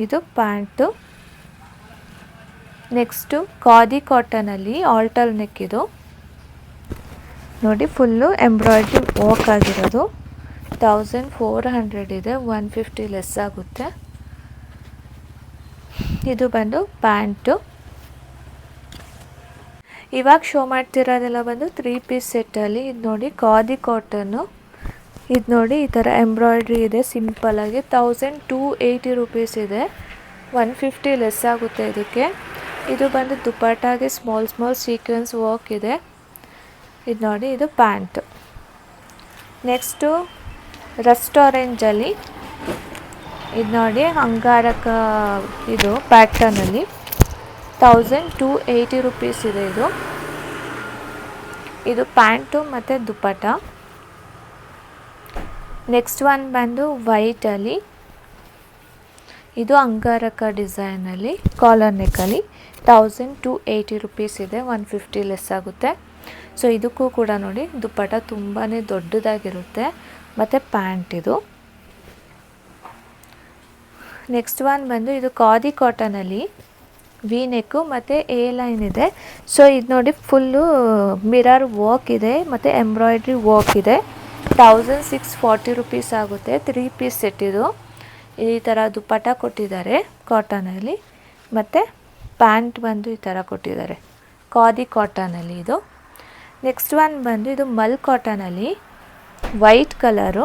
ಇದು ಪ್ಯಾಂಟು. ನೆಕ್ಸ್ಟು ಖಾದಿ ಕಾಟನಲ್ಲಿ ಆಲ್ಟರ್ ನೆಕ್ ಇದು ನೋಡಿ, ಫುಲ್ಲು ಎಂಬ್ರಾಯ್ಡ್ರಿ ವರ್ಕ್ ಆಗಿರೋದು. 1400 ಇದೆ, 150 ಲೆಸ್ ಆಗುತ್ತೆ. ಇದು ಬಂದು ಪ್ಯಾಂಟು. ಇವಾಗ ಶೋ ಮಾಡ್ತಿರೋದೆಲ್ಲ ಬಂದು 3 ಪೀಸ್ ಸೆಟ್ಟಲ್ಲಿ. ಇದು ನೋಡಿ ಖಾದಿ ಕಾಟನ್ನು. ಇದು ನೋಡಿ ಈ ಥರ ಎಂಬ್ರಾಯ್ಡ್ರಿ ಇದೆ ಸಿಂಪಲ್ಲಾಗಿ. 1280 ರುಪೀಸ್ ಇದೆ, 150 ಲೆಸ್ ಆಗುತ್ತೆ ಇದಕ್ಕೆ. ಇದು ಬಂದು ದುಪಟ್ಟಾಗೆ ಸ್ಮಾಲ್ ಸೀಕ್ವೆನ್ಸ್ ವರ್ಕ್ ಇದೆ. ಇದು ನೋಡಿ, ಇದು ಪ್ಯಾಂಟ್. ನೆಕ್ಸ್ಟು ರೆಸ್ಟೋರೆಂಟಲ್ಲಿ ಇದು ನೋಡಿ ಅಂಗಾರಕ ಇದು ಪ್ಯಾಟರ್ನಲ್ಲಿ 1280 ರುಪೀಸ್ ಇದೆ ಇದು. ಇದು ಪ್ಯಾಂಟು ಮತ್ತು ದುಪಟ್ಟ. ನೆಕ್ಸ್ಟ್ ಒನ್ ಬಂದು ವೈಟಲ್ಲಿ, ಇದು ಅಂಗಾರಕ ಡಿಸೈನಲ್ಲಿ ಕಾಲರ್ ನೆಕ್ಕಲ್ಲಿ 1280 ರುಪೀಸ್ ಇದೆ, 150 ಲೆಸ್ ಆಗುತ್ತೆ. ಸೊ ಇದಕ್ಕೂ ಕೂಡ ನೋಡಿ ದುಪ್ಪಟ್ಟ ತುಂಬಾ ದೊಡ್ಡದಾಗಿರುತ್ತೆ ಮತ್ತು ಪ್ಯಾಂಟ್ ಇದು. ನೆಕ್ಸ್ಟ್ ಒನ್ ಬಂದು ಇದು ಖಾದಿ ಕಾಟನಲ್ಲಿ ವಿ ನೆಕ್ಕು ಮತ್ತು ಎ ಲೈನ್ ಇದೆ. ಸೊ ಇದು ನೋಡಿ ಫುಲ್ಲು ಮಿರರ್ ವರ್ಕ್ ಇದೆ ಮತ್ತು ಎಂಬ್ರಾಯ್ಡ್ರಿ ವರ್ಕ್ ಇದೆ. 1640 ರುಪೀಸ್ ಆಗುತ್ತೆ. 3 ಪೀಸ್ ಸೆಟ್ ಇದು. ಈ ಥರ ದುಪ್ಪಟ್ಟ ಕೊಟ್ಟಿದ್ದಾರೆ ಕಾಟನಲ್ಲಿ ಮತ್ತು ಪ್ಯಾಂಟ್ ಬಂದು ಈ ಥರ ಕೊಟ್ಟಿದ್ದಾರೆ ಖಾದಿ ಕಾಟನಲ್ಲಿ ಇದು. ನೆಕ್ಸ್ಟ್ ಒನ್ ಬಂದು ಇದು ಮಲ್ ಕಾಟನಲ್ಲಿ white colour,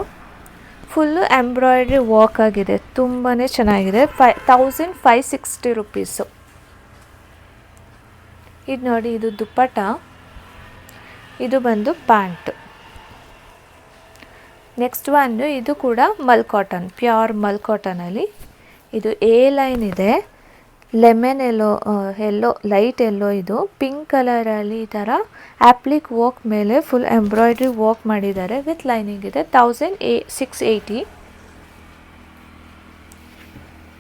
full embroidery work ಆಗಿದೆ, ತುಂಬಾ ಚೆನ್ನಾಗಿದೆ. 1560 ರುಪೀಸು. ಇದು ನೋಡಿ, ಇದು ದುಪ್ಪಟ್ಟ, ಇದು ಬಂದು ಪ್ಯಾಂಟ್. ನೆಕ್ಸ್ಟ್ ಒಂದು ಇದು ಕೂಡ ಮಲ್ ಕಾಟನ್, ಪ್ಯೂರ್ ಮಲ್ ಕಾಟನಲ್ಲಿ. ಇದು ಎ ಲೈನ್ ಇದೆ, ಲೆಮನ್ ಎಲ್ಲೋ ಲೈಟ್ ಎಲ್ಲೋ, ಇದು ಪಿಂಕ್ ಕಲರಲ್ಲಿ ಈ ಥರ ಆ್ಯಪ್ಲಿಕ್ ವರ್ಕ್ ಮೇಲೆ ಫುಲ್ ಎಂಬ್ರಾಯ್ಡ್ರಿ ವರ್ಕ್ ಮಾಡಿದ್ದಾರೆ ವಿತ್ ಲೈನಿಂಗ್ ಇದೆ. 1680.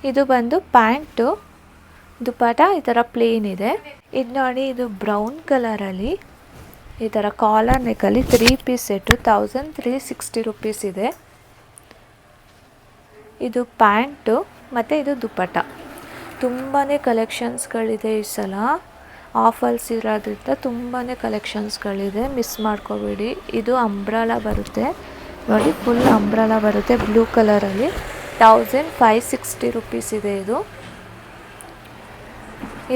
ಇದು ಬಂದು ಪ್ಯಾಂಟು, ದುಪಟ್ಟ ಈ ಥರ ಪ್ಲೇನ್ ಇದೆ. ಇದು ನೋಡಿ, ಇದು ಬ್ರೌನ್ ಕಲರಲ್ಲಿ ಈ ಥರ ಕಾಲರ್ ನೆಕ್ಕಲ್ಲಿ 3 ಪೀಸ್ ಸೆಟ್ಟು 1360 ರುಪೀಸ್ ಇದೆ. ಇದು ಪ್ಯಾಂಟು ಮತ್ತು ಇದು ದುಪಟ್ಟ. ತುಂಬಾ ಕಲೆಕ್ಷನ್ಸ್ಗಳಿದೆ ಈ ಸಲ, ಆಫರ್ಸ್ ಇರೋದ್ರಿಂದ ತುಂಬಾ ಕಲೆಕ್ಷನ್ಸ್ಗಳಿದೆ, ಮಿಸ್ ಮಾಡ್ಕೋಬೇಡಿ. ಇದು ಅಂಬ್ರೆಲಾ ಬರುತ್ತೆ ನೋಡಿ, ಫುಲ್ ಅಂಬ್ರೆಲಾ ಬರುತ್ತೆ ಬ್ಲೂ ಕಲರಲ್ಲಿ. 1560 ರುಪೀಸ್ ಇದೆ ಇದು.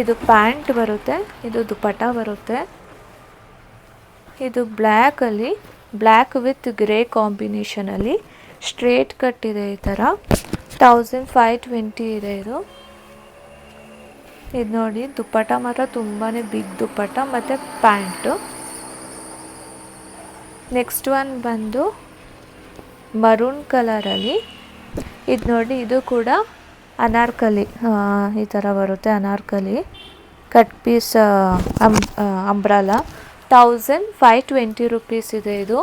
ಇದು ಪ್ಯಾಂಟ್ ಬರುತ್ತೆ, ಇದು ದುಪಟ್ಟ ಬರುತ್ತೆ. ಇದು ಬ್ಲ್ಯಾಕಲ್ಲಿ, ಬ್ಲ್ಯಾಕ್ ವಿತ್ ಗ್ರೇ ಕಾಂಬಿನೇಷನಲ್ಲಿ ಸ್ಟ್ರೇಟ್ ಕಟ್ ಇದೆ ಈ ಥರ. 1520 ಇದೆ ಇದು. ಇದು ನೋಡಿ, ದುಪ್ಪಟ್ಟ ಮಾತ್ರ ತುಂಬಾ ಬಿಗ್ ದುಪ್ಪಟ್ಟ ಮತ್ತು ಪ್ಯಾಂಟು. ನೆಕ್ಸ್ಟ್ ಒನ್ ಬಂದು ಮರೂನ್ ಕಲರಲ್ಲಿ. ಇದು ನೋಡಿ, ಇದು ಕೂಡ ಅನಾರ್ಕಲಿ ಈ ಥರ ಬರುತ್ತೆ, Anarkali cut piece umbrella. 1520 rupees ಇದೆ ಇದು.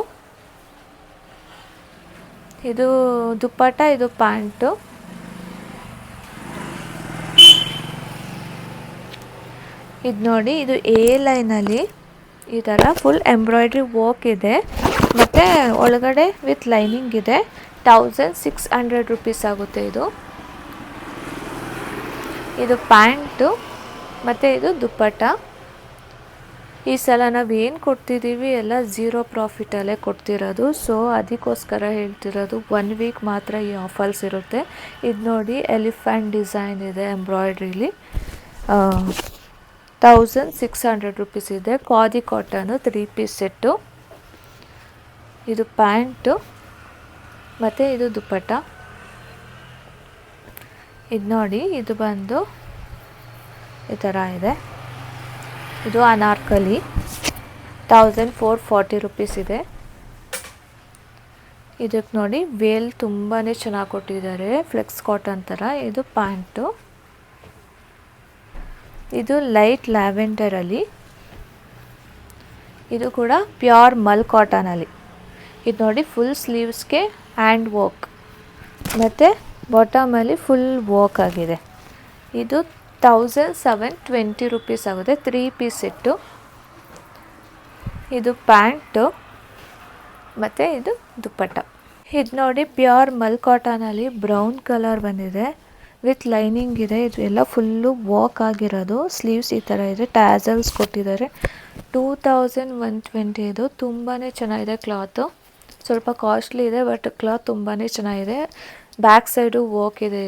ಇದು ದುಪ್ಪಟ್ಟ, ಇದು ಪ್ಯಾಂಟು. ಇದು ನೋಡಿ, ಇದು ಎ ಲೈನಲ್ಲಿ ಈ ಥರ ಫುಲ್ ಎಂಬ್ರಾಯ್ಡ್ರಿ ವರ್ಕ್ ಇದೆ ಮತ್ತು ಒಳಗಡೆ ವಿತ್ ಲೈನಿಂಗ್ ಇದೆ. 1600 ರುಪೀಸ್ ಆಗುತ್ತೆ ಇದು. ಇದು ಪ್ಯಾಂಟು ಮತ್ತು ಇದು ದುಪ್ಪಟ್ಟ. ಈ ಸಲ ನಾವು ಏನು ಕೊಡ್ತಿದ್ದೀವಿ ಎಲ್ಲ 0 ಪ್ರಾಫಿಟಲ್ಲೇ ಕೊಡ್ತಿರೋದು. ಸೊ ಅದಕ್ಕೋಸ್ಕರ ಹೇಳ್ತಿರೋದು, 1 ವೀಕ್ ಮಾತ್ರ ಈ ಆಫರ್ಸ್ ಇರುತ್ತೆ. ಇದು ನೋಡಿ, ಎಲಿಫೆಂಟ್ ಡಿಸೈನ್ ಇದೆ ಎಂಬ್ರಾಯ್ಡ್ರಿಲಿ. 1600 ರುಪೀಸ್ ಇದೆ. Khadi cotton 3 piece set. ಇದು ಪ್ಯಾಂಟು ಮತ್ತು ಇದು ದುಪ್ಪಟ್ಟ. ಇದು ನೋಡಿ, ಇದು ಬಂದು ಈ ಥರ ಇದೆ. ಇದು ಅನಾರ್ಕಲಿ 1440 ರುಪೀಸ್ ಇದೆ. ಇದಕ್ಕೆ ನೋಡಿ ವೇಲ್ ತುಂಬಾ ಚೆನ್ನಾಗಿ ಕೊಟ್ಟಿದ್ದಾರೆ, ಫ್ಲೆಕ್ಸ್ ಕಾಟನ್ ಥರ. ಇದು ಪ್ಯಾಂಟು. ಇದು ಲೈಟ್ ಲ್ಯಾವೆಂಡರಲ್ಲಿ, ಇದು ಕೂಡ ಪ್ಯೂರ್ ಮಲ್ ಕಾಟನಲ್ಲಿ. ಇದು ನೋಡಿ, ಫುಲ್ ಸ್ಲೀವ್ಸ್ಗೆ ಹ್ಯಾಂಡ್ ವರ್ಕ್ ಮತ್ತು ಬಾಟಮಲ್ಲಿ ಫುಲ್ ವರ್ಕ್ ಆಗಿದೆ. ಇದು 1720 ಆಗುತ್ತೆ. 3 ಪೀಸ್ ಸೆಟ್ಟು. ಇದು ಪ್ಯಾಂಟು ಮತ್ತು ಇದು ದುಪ್ಪಟ್ಟ. ಇದು ನೋಡಿ ಪ್ಯೂರ್ ಮಲ್ ಕಾಟನಲ್ಲಿ ಬ್ರೌನ್ ಕಲರ್ ಬಂದಿದೆ ವಿತ್ ಲೈನಿಂಗ್ ಇದೆ. ಇದು ಎಲ್ಲ ಫುಲ್ಲು ವಾಕ್ ಆಗಿರೋದು. ಸ್ಲೀವ್ಸ್ ಈ ಥರ ಇದೆ, ಟ್ಯಾಸಲ್ಸ್ ಕೊಟ್ಟಿದ್ದಾರೆ. 2120 ಇದು. ತುಂಬಾ ಚೆನ್ನಾಗಿದೆ ಕ್ಲಾತು. ಸ್ವಲ್ಪ ಕಾಸ್ಟ್ಲಿ ಇದೆ ಬಟ್ ಕ್ಲಾತ್ ತುಂಬಾ ಚೆನ್ನಾಗಿದೆ. ಬ್ಯಾಕ್ ಸೈಡು ವಾಕ್ ಇದೆ.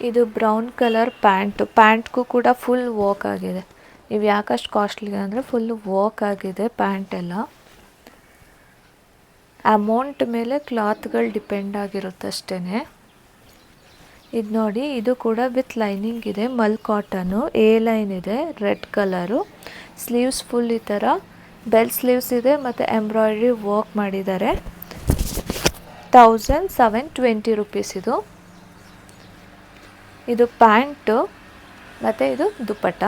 ಇದು ಬ್ರೌನ್ ಕಲರ್ ಪ್ಯಾಂಟ್ಗೂ ಕೂಡ ಫುಲ್ ವಾಕ್ ಆಗಿದೆ. ನೀವು ಯಾಕಷ್ಟು ಕಾಸ್ಟ್ಲಿ ಅಂದರೆ ಫುಲ್ಲು ವಾಕ್ ಆಗಿದೆ ಪ್ಯಾಂಟ್ ಎಲ್ಲ. ಅಮೌಂಟ್ ಮೇಲೆ ಕ್ಲಾತ್ಗಳು ಡಿಪೆಂಡ್ ಆಗಿರುತ್ತೆ ಅಷ್ಟೇ. ಇದು ನೋಡಿ, ಇದು ಕೂಡ ವಿತ್ ಲೈನಿಂಗ್ ಇದೆ, ಮಲ್ ಕಾಟನು, ಎ ಲೈನ್ ಇದೆ, ರೆಡ್ ಕಲರು. ಸ್ಲೀವ್ಸ್ ಫುಲ್ ಈ ಥರ ಬೆಲ್ ಸ್ಲೀವ್ಸ್ ಇದೆ ಮತ್ತು ಎಂಬ್ರಾಯ್ಡ್ರಿ ವರ್ಕ್ ಮಾಡಿದ್ದಾರೆ. 1720 ರುಪೀಸ್ ಇದು. ಇದು ಪ್ಯಾಂಟು ಮತ್ತು ಇದು ದುಪ್ಪಟ್ಟ.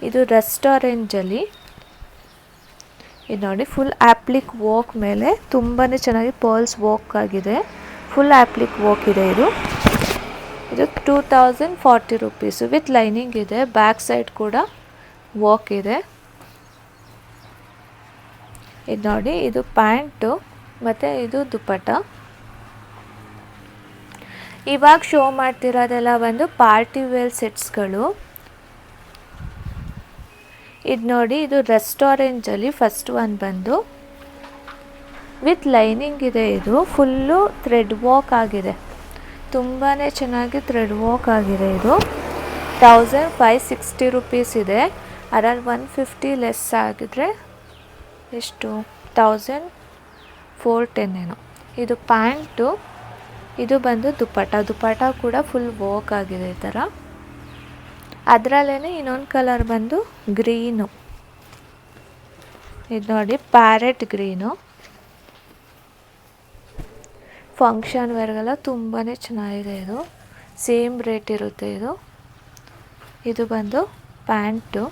ಇದು ರೆಸ್ಟೋರೆಂಟಲ್ಲಿ ಇದು ನೋಡಿ ಫುಲ್ ಆ್ಯಪ್ಲಿಕ್ ವರ್ಕ್ ಮೇಲೆ ತುಂಬಾ ಚೆನ್ನಾಗಿ ಪರ್ಲ್ಸ್ ವರ್ಕ್ ಆಗಿದೆ. ಫುಲ್ ಆ್ಯಪ್ಲಿಕ್ ವರ್ಕ್ ಇದೆ. ಇದು 2040 ರುಪೀಸು ವಿತ್ ಲೈನಿಂಗ್ ಇದೆ. ಬ್ಯಾಕ್ ಸೈಡ್ ಕೂಡ ವರ್ಕ್ ಇದೆ. ಇದು ನೋಡಿ, ಇದು ಪ್ಯಾಂಟು ಮತ್ತು ಇದು ದುಪ್ಪಟ್ಟ. ಇವಾಗ ಶೋ ಮಾಡ್ತಿರೋದೆಲ್ಲ ಒಂದು ಪಾರ್ಟಿ ವೇರ್ ಸೆಟ್ಸ್ಗಳು. ಇದು ನೋಡಿ, ಇದು ರೆಸ್ಟೋರೆಂಟಲ್ಲಿ ಫಸ್ಟ್ ಒನ್ ಬಂದು ವಿತ್ ಲೈನಿಂಗ್ ಇದೆ. ಇದು ಫುಲ್ಲು ಥ್ರೆಡ್ ವರ್ಕ್ ಆಗಿದೆ. ತುಂಬಾ ಚೆನ್ನಾಗಿ ಥ್ರೆಡ್ ವರ್ಕ್ ಆಗಿದೆ. ಇದು 1560 ರುಪೀಸ್ ಇದೆ. ಅದರಲ್ಲಿ 150 ಲೆಸ್ ಆಗಿದ್ರೆ ಎಷ್ಟು 1410 ಏನೋ. ಇದು ಪ್ಯಾಂಟು. ಇದು ಬಂದು ದುಪ್ಪಟ್ಟ ಕೂಡ ಫುಲ್ ವರ್ಕ್ ಆಗಿದೆ ಈ ಥರ. ಅದರಲ್ಲೇ ಇನ್ನೊಂದು ಕಲರ್ ಬಂದು ಗ್ರೀನು. ಇದು ನೋಡಿ, ಪ್ಯಾರೆಟ್ ಗ್ರೀನು. ಫಂಕ್ಷನ್ ವೇರ್ಗೆಲ್ಲ ತುಂಬಾ ಚೆನ್ನಾಗಿದೆ. ಇದು ಸೇಮ್ ರೇಟ್ ಇರುತ್ತೆ. ಇದು ಬಂದು ಪ್ಯಾಂಟು,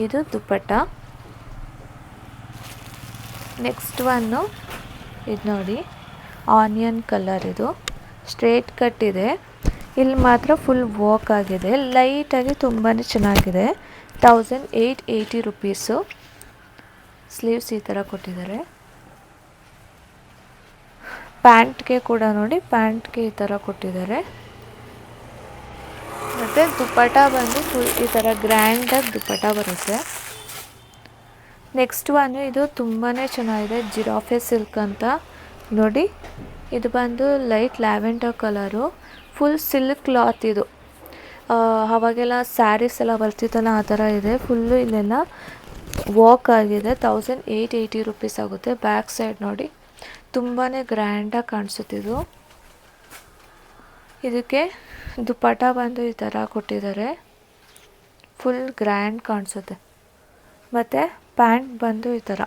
ಇದು ದುಪ್ಪಟ್ಟ. ನೆಕ್ಸ್ಟ್ ಒನ್ನು ಇದು ನೋಡಿ, ಆನಿಯನ್ ಕಲರ್. ಇದು ಸ್ಟ್ರೇಟ್ ಕಟ್ ಇದೆ. ಇಲ್ಲಿ ಮಾತ್ರ ಫುಲ್ ವರ್ಕ್ ಆಗಿದೆ. ಲೈಟಾಗಿ ತುಂಬಾ ಚೆನ್ನಾಗಿದೆ. 1880 ರುಪೀಸು. ಸ್ಲೀವ್ಸ್ ಈ ಥರ ಕೊಟ್ಟಿದ್ದಾರೆ. ಪ್ಯಾಂಟ್ಗೆ ಕೂಡ ನೋಡಿ, ಪ್ಯಾಂಟ್ಗೆ ಈ ಥರ ಕೊಟ್ಟಿದ್ದಾರೆ. ಮತ್ತು ದುಪ್ಪಟ್ಟ ಬಂದು ಫುಲ್ ಈ ಥರ ಗ್ರ್ಯಾಂಡಾಗಿ ದುಪ್ಪಟ್ಟ ಬರುತ್ತೆ. ನೆಕ್ಸ್ಟ್ ಒನ್ ಇದು ತುಂಬಾ ಚೆನ್ನಾಗಿದೆ, ಜಿರಾಫೆ ಸಿಲ್ಕ್ ಅಂತ ನೋಡಿ. ಇದು ಬಂದು light lavender colour, full silk cloth. ಇದು ಅವಾಗೆಲ್ಲ ಸ್ಯಾರೀಸ್ ಎಲ್ಲ ಬರ್ತಿತ್ತಲ್ಲ ಆ ಥರ ಇದೆ. ಫುಲ್ಲು ಇಲ್ಲೆಲ್ಲ ವರ್ಕ್ ಆಗಿದೆ. 1880 ರುಪೀಸ್ ಆಗುತ್ತೆ. ಬ್ಯಾಕ್ ಸೈಡ್ ನೋಡಿ, ತುಂಬಾ ಗ್ರ್ಯಾಂಡಾಗಿ ಕಾಣಿಸುತ್ತಿದ್ದು. ಇದಕ್ಕೆ ದುಪ್ಪಟ್ಟ ಬಂದು ಈ ಥರ ಕೊಟ್ಟಿದ್ದಾರೆ. ಫುಲ್ ಗ್ರ್ಯಾಂಡ್ ಕಾಣಿಸುತ್ತೆ. ಮತ್ತು ಪ್ಯಾಂಟ್ ಬಂದು ಈ ಥರ.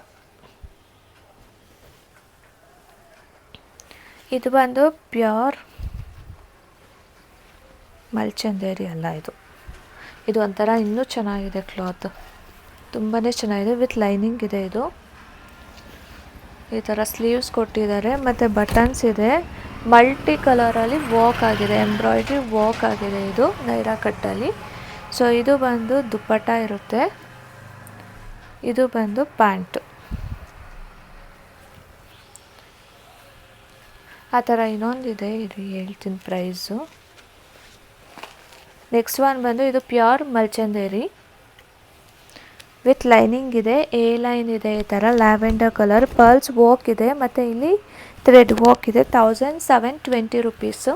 ಇದು ಬಂದು ಪ್ಯೂರ್ ಮಲ್ಚಂದೇರಿ ಅಲ್ಲ. ಇದು ಒಂಥರ ಇನ್ನೂ ಚೆನ್ನಾಗಿದೆ ಕ್ಲಾತ್. ತುಂಬಾ ಚೆನ್ನಾಗಿದೆ. ವಿತ್ ಲೈನಿಂಗ್ ಇದೆ. ಇದು ಈ ಥರ ಸ್ಲೀವ್ಸ್ ಕೊಟ್ಟಿದ್ದಾರೆ ಮತ್ತು ಬಟನ್ಸ್ ಇದೆ. ಮಲ್ಟಿ ಕಲರಲ್ಲಿ ವರ್ಕ್ ಆಗಿದೆ, ಎಂಬ್ರಾಯ್ಡ್ರಿ ವರ್ಕ್ ಆಗಿದೆ. ಇದು ನೈರಾ ಕಟ್ಟಲ್ಲಿ. ಸೊ ಇದು ಬಂದು ದುಪ್ಪಟ್ಟ ಇರುತ್ತೆ. ಇದು ಬಂದು ಪ್ಯಾಂಟು. ಆ ಥರ ಇನ್ನೊಂದಿದೆ, ಇದು ಹೇಳ್ತೀನಿ ಪ್ರೈಸು. ನೆಕ್ಸ್ಟ್ ಒನ್ ಬಂದು ಇದು ಪ್ಯೂರ್ ಮಲ್ಚಂದೇರಿ ವಿತ್ ಲೈನಿಂಗ್ ಇದೆ. ಎ ಲೈನ್ ಇದೆ. ಈ ಥರ ಲ್ಯಾವೆಂಡರ್ ಕಲರ್ ಪರ್ಲ್ಸ್ ವರ್ಕ್ ಇದೆ ಮತ್ತು ಇಲ್ಲಿ ಥ್ರೆಡ್ ವರ್ಕ್ ಇದೆ. 1720 ರುಪೀಸು.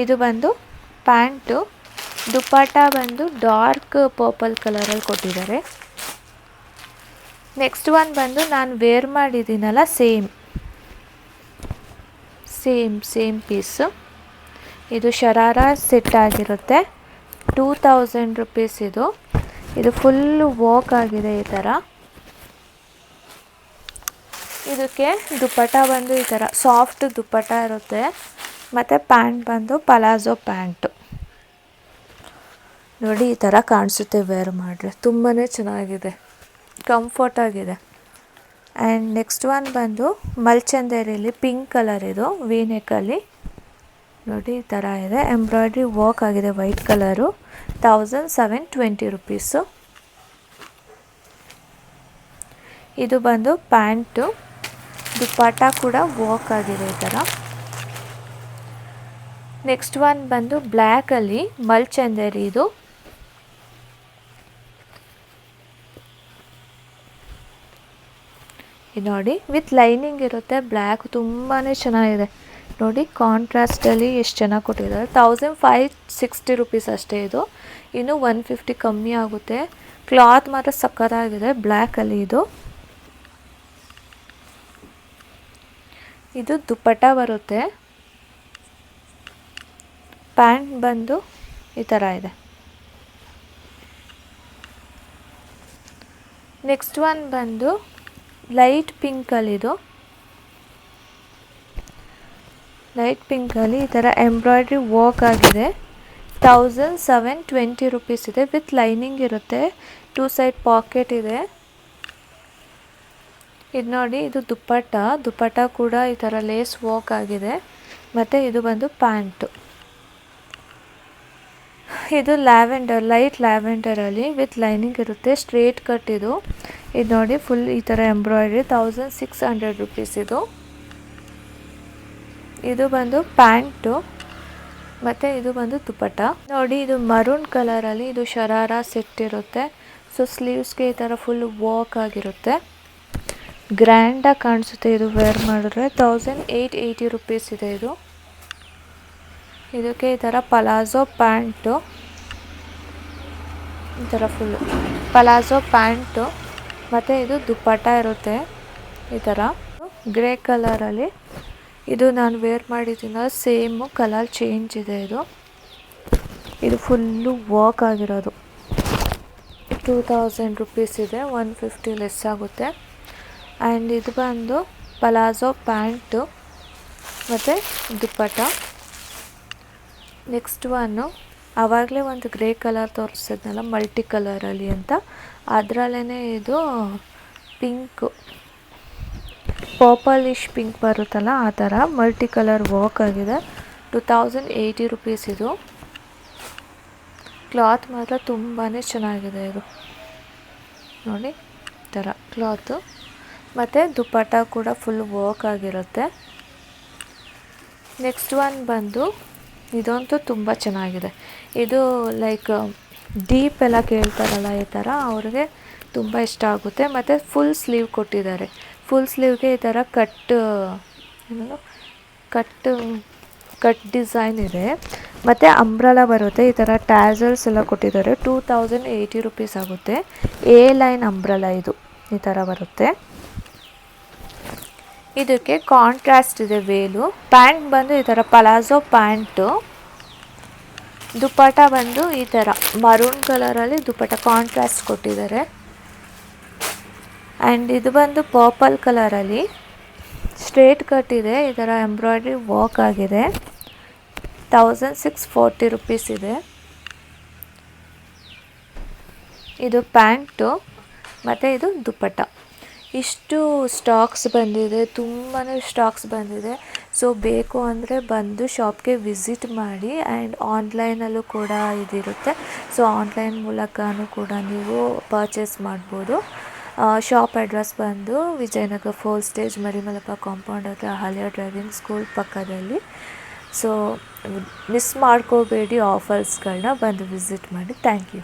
ಇದು ಬಂದು ಪ್ಯಾಂಟು. ದುಪ್ಪಟ್ಟ ಬಂದು ಡಾರ್ಕ್ ಪರ್ಪಲ್ ಕಲರಲ್ಲಿ ಕೊಟ್ಟಿದ್ದಾರೆ. ನೆಕ್ಸ್ಟ್ ಒನ್ ಬಂದು ನಾನು ವೇರ್ ಮಾಡಿದ್ದೀನಲ್ಲ, ಸೇಮ್ ಪೀಸು. ಇದು ಶರಾರಾ ಸೆಟ್ ಆಗಿರುತ್ತೆ. 2000 ರುಪೀಸ್ ಇದು. ಫುಲ್ಲು ವರ್ಕ್ ಆಗಿದೆ ಈ ಥರ. ಇದಕ್ಕೆ ದುಪ್ಪಟ್ಟ ಬಂದು ಈ ಥರ ಸಾಫ್ಟ್ ದುಪ್ಪಟ್ಟ ಇರುತ್ತೆ ಮತ್ತು ಪ್ಯಾಂಟ್ ಬಂದು ಪಲಾಜೋ ಪ್ಯಾಂಟು. ನೋಡಿ, ಈ ಥರ ಕಾಣಿಸುತ್ತೆ ವೇರ್ ಮಾಡಿದ್ರೆ. ತುಂಬಾ ಚೆನ್ನಾಗಿದೆ, ಕಂಫರ್ಟ್ ಆಗಿದೆ. ಆ್ಯಂಡ್ ನೆಕ್ಸ್ಟ್ ಒನ್ ಬಂದು ಮಲ್ಚಂದೇರಿಯಲ್ಲಿ ಪಿಂಕ್ ಕಲರ್ ಇದು ವಿ ನೆಕ್ಕಲ್ಲಿ ನೋಡಿ ಈ ಥರ ಇದೆ. ಎಂಬ್ರಾಯ್ಡ್ರಿ ವರ್ಕ್ ಆಗಿದೆ ವೈಟ್ ಕಲರು. 1720 ರುಪೀಸು. ಇದು ಬಂದು ಪ್ಯಾಂಟು, ದುಪ್ಪಟ್ಟ ಕೂಡ ವರ್ಕ್ ಆಗಿದೆ ಈ ಥರ. ನೆಕ್ಸ್ಟ್ ಒನ್ ಬಂದು ಬ್ಲ್ಯಾಕಲ್ಲಿ ಮಲ್ಚಂದೇರಿ ಇದು. ಇದು ನೋಡಿ ವಿತ್ ಲೈನಿಂಗ್ ಇರುತ್ತೆ. ಬ್ಲ್ಯಾಕ್ ತುಂಬಾ ಚೆನ್ನಾಗಿದೆ ನೋಡಿ. ಕಾಂಟ್ರಾಸ್ಟಲ್ಲಿ ಎಷ್ಟು ಚೆನ್ನಾಗಿ ಕೊಟ್ಟಿದ್ದಾರೆ. 1560 ರುಪೀಸ್ ಅಷ್ಟೇ ಇದು. ಇನ್ನು 150 ಕಮ್ಮಿ ಆಗುತ್ತೆ. ಕ್ಲಾತ್ ಮಾತ್ರ ಸಕ್ಕತ್ತಾಗಿದೆ ಬ್ಲ್ಯಾಕಲ್ಲಿ ಇದು. ಇದು ದುಪ್ಪಟ್ಟ ಬರುತ್ತೆ. ಪ್ಯಾಂಟ್ ಬಂದು ಈ ಥರ ಇದೆ. ನೆಕ್ಸ್ಟ್ ಒನ್ ಬಂದು ಲೈಟ್ ಪಿಂಕಲ್ಲಿದು. ಲೈಟ್ ಪಿಂಕಲ್ಲಿ ಈ ಥರ ಎಂಬ್ರಾಯ್ಡ್ರಿ ವರ್ಕ್ ಆಗಿದೆ. 1720 ರುಪೀಸ್ ಇದೆ. ವಿತ್ ಲೈನಿಂಗ್ ಇರುತ್ತೆ. 2 ಸೈಡ್ ಪಾಕೆಟ್ ಇದೆ. ಇದು ನೋಡಿ ಇದು ದುಪ್ಪಟ್ಟ ಕೂಡ ಈ ಥರ ಲೇಸ್ ವರ್ಕ್ ಆಗಿದೆ. ಮತ್ತು ಇದು ಬಂದು ಪ್ಯಾಂಟು. ಇದು ಲ್ಯಾವೆಂಡರ್, ಲೈಟ್ ಲ್ಯಾವೆಂಡರಲ್ಲಿ ವಿತ್ ಲೈನಿಂಗ್ ಇರುತ್ತೆ. ಸ್ಟ್ರೇಟ್ ಕಟ್ ಇದು. ಇದು ನೋಡಿ ಫುಲ್ ಈ ಥರ ಎಂಬ್ರಾಯ್ಡ್ರಿ. 1600 ರುಪೀಸ್ ಇದು. ಇದು ಬಂದು ಪ್ಯಾಂಟು ಮತ್ತು ಇದು ಬಂದು ದುಪ್ಪಟ್ಟ. ನೋಡಿ ಇದು ಮರೂನ್ ಕಲರಲ್ಲಿ ಇದು ಶರಾರ ಸೆಟ್ ಇರುತ್ತೆ. ಸೊ ಸ್ಲೀವ್ಸ್ಗೆ ಈ ಥರ ಫುಲ್ ವರ್ಕ್ ಆಗಿರುತ್ತೆ. ಗ್ರ್ಯಾಂಡಾಗಿ ಕಾಣಿಸುತ್ತೆ ಇದು ವೇರ್ ಮಾಡಿದ್ರೆ. 1880 ರುಪೀಸ್ ಇದೆ ಇದು. ಇದಕ್ಕೆ ಈ ಥರ ಪಲಾಝೋ ಪ್ಯಾಂಟು, ಈ ಥರ ಫುಲ್ಲು ಪಲಾಝೋ ಪ್ಯಾಂಟು ಮತ್ತು ಇದು ದುಪ್ಪಟ್ಟ ಇರುತ್ತೆ ಈ ಥರ ಗ್ರೇ ಕಲರಲ್ಲಿ. ಇದು ನಾನು ವೇರ್ ಮಾಡಿದ್ದೀನ ಸೇಮು ಕಲರ್ ಚೇಂಜ್ ಇದೆ ಇದು. ಇದು ಫುಲ್ಲು ವರ್ಕ್ ಆಗಿರೋದು. 2000 ರುಪೀಸ್ ಇದೆ. 150 ಲೆಸ್ ಆಗುತ್ತೆ. ಆ್ಯಂಡ್ ಇದು ಬಂದು ಪಲಾಝೋ ಪ್ಯಾಂಟು ಮತ್ತು ದುಪ್ಪಟ್ಟ. ನೆಕ್ಸ್ಟ್ ಒನ್ನು ಆವಾಗಲೇ ಒಂದು ಗ್ರೇ ಕಲರ್ ತೋರಿಸಿದ್ನಲ್ಲ ಮಲ್ಟಿ ಕಲರಲ್ಲಿ ಅಂತ, ಅದರಲ್ಲೇ ಇದು ಪಿಂಕು, ಪರ್ಪಲಿಶ್ ಪಿಂಕ್ ಬರುತ್ತಲ್ಲ ಆ ಥರ ಮಲ್ಟಿ ಕಲರ್ ವರ್ಕ್ ಆಗಿದೆ. 2080 ರುಪೀಸ್ ಇದು. ಕ್ಲಾತ್ ಮಾತ್ರ ತುಂಬಾ ಚೆನ್ನಾಗಿದೆ ಇದು ನೋಡಿ ಈ ಥರ ಕ್ಲಾತು. ಮತ್ತು ದುಪ್ಪಟ್ಟ ಕೂಡ ಫುಲ್ ವರ್ಕ್ ಆಗಿರುತ್ತೆ. ನೆಕ್ಸ್ಟ್ ಒನ್ ಬಂದು ಇದಂತೂ ತುಂಬ ಚೆನ್ನಾಗಿದೆ. ಇದು ಲೈಕ್ ಡೀಪ್ ಎಲ್ಲ ಕೇಳ್ತಾರಲ್ಲ ಈ ಥರ ಅವ್ರಿಗೆ ತುಂಬ ಇಷ್ಟ ಆಗುತ್ತೆ. ಮತ್ತು ಫುಲ್ ಸ್ಲೀವ್ ಕೊಟ್ಟಿದ್ದಾರೆ. ಫುಲ್ ಸ್ಲೀವ್ಗೆ ಈ ಥರ ಕಟ್ ಡಿಸೈನ್ ಇದೆ. ಮತ್ತು ಅಂಬ್ರೆಲಾ ಬರುತ್ತೆ. ಈ ಥರ ಟ್ಯಾಸಲ್ಸ್ ಎಲ್ಲ ಕೊಟ್ಟಿದ್ದಾರೆ. 2080 ರುಪೀಸ್ ಆಗುತ್ತೆ. ಎ ಲೈನ್ ಅಂಬ್ರೆಲಾ ಇದು ಈ ಥರ ಬರುತ್ತೆ. ಇದಕ್ಕೆ ಕಾಂಟ್ರಾಸ್ಟ್ ಇದೆ ವೇಲು. ಪ್ಯಾಂಟ್ ಬಂದು ಈ ಥರ ಪಲಾಝೋ ಪ್ಯಾಂಟು. ದುಪ್ಪಟ್ಟ ಬಂದು ಈ ಥರ ಮರೂನ್ ಕಲರಲ್ಲಿ ದುಪ್ಪಟ್ಟ ಕಾಂಟ್ರಾಸ್ಟ್ ಕೊಟ್ಟಿದ್ದಾರೆ. ಆ್ಯಂಡ್ ಇದು ಬಂದು ಪರ್ಪಲ್ ಕಲರಲ್ಲಿ ಸ್ಟ್ರೇಟ್ ಕಟ್ ಇದೆ. ಈ ಥರ ಎಂಬ್ರಾಯ್ಡ್ರಿ ವರ್ಕ್ ಆಗಿದೆ. 1640 ರುಪೀಸ್ ಇದೆ. ಇದು ಪ್ಯಾಂಟು ಮತ್ತು ಇದು ದುಪ್ಪಟ್ಟ. ಇಷ್ಟು ಸ್ಟಾಕ್ಸ್ ಬಂದಿದೆ. ತುಂಬಾ ಸ್ಟಾಕ್ಸ್ ಬಂದಿದೆ. ಸೊ ಬೇಕು ಅಂದರೆ ಬಂದು ಶಾಪ್ಗೆ ವಿಸಿಟ್ ಮಾಡಿ. ಆ್ಯಂಡ್ ಆನ್ಲೈನಲ್ಲೂ ಕೂಡ ಇದಿರುತ್ತೆ. ಸೊ ಆನ್ಲೈನ್ ಮೂಲಕನೂ ಕೂಡ ನೀವು ಪರ್ಚೇಸ್ ಮಾಡ್ಬೋದು. ಶಾಪ್ ಅಡ್ರೆಸ್ ಬಂದು ವಿಜಯನಗರ 4th ಸ್ಟೇಜ್ ಮರಿಮಲಪ್ಪ ಕಾಂಪೌಂಡ್ ಹತ್ರ ಹಳೆಯ ಡ್ರೈವಿಂಗ್ ಸ್ಕೂಲ್ ಪಕ್ಕದಲ್ಲಿ. ಸೊ ಮಿಸ್ ಮಾಡ್ಕೋಬೇಡಿ ಆಫರ್ಸ್ಗಳನ್ನ. ಬಂದು ವಿಸಿಟ್ ಮಾಡಿ. Thank you.